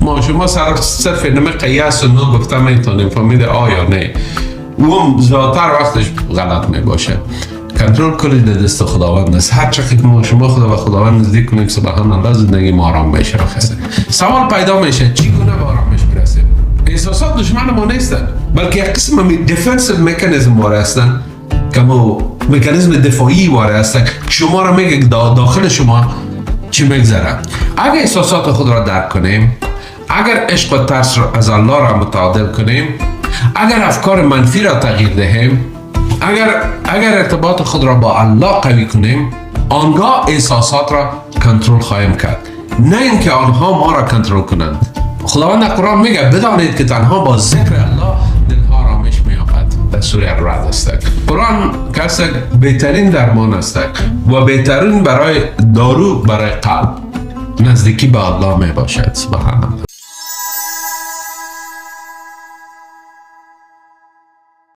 ما شما صرف نمه قیاس و نو گفته میتونیم فهمید آیا نه اون زیادتر وقتش غلط می باشه. کنترل کلی در دست خداوند است. هر چقدر ما شما خدا و خداوند نزدیک کنیم سبحان الله زندگی ما آرام میشه. سوال پیدا میشه چگونه به آرامش برسیم؟ احساسات دشمن ما نیستن بلکه یک قسم دیفنسیو مکانیزم واره هستن که مکانیزم دفاعی واره هستن شما را میگه داخل شما چی میگذره. اگر احساسات خود را درک کنیم، اگر عشق و ترس را از الله را متعادل کنیم، اگر افکار منفی را تغییر دهیم، اگر ارتباط خود را با الله قوی کنیم، آنگاه احساسات را کنترل خواهیم کرد، نه اینکه آنها ما را کنترل کنند. خداوند در قرآن میگه بدانید که تنها با ذکر الله دلها آرامش می‌یابد. در سوره الرعد است. قرآن کسی بهترین درمان است و بهترین برای دارو برای قلب نزدیکی به الله می باشد. سبحان الله.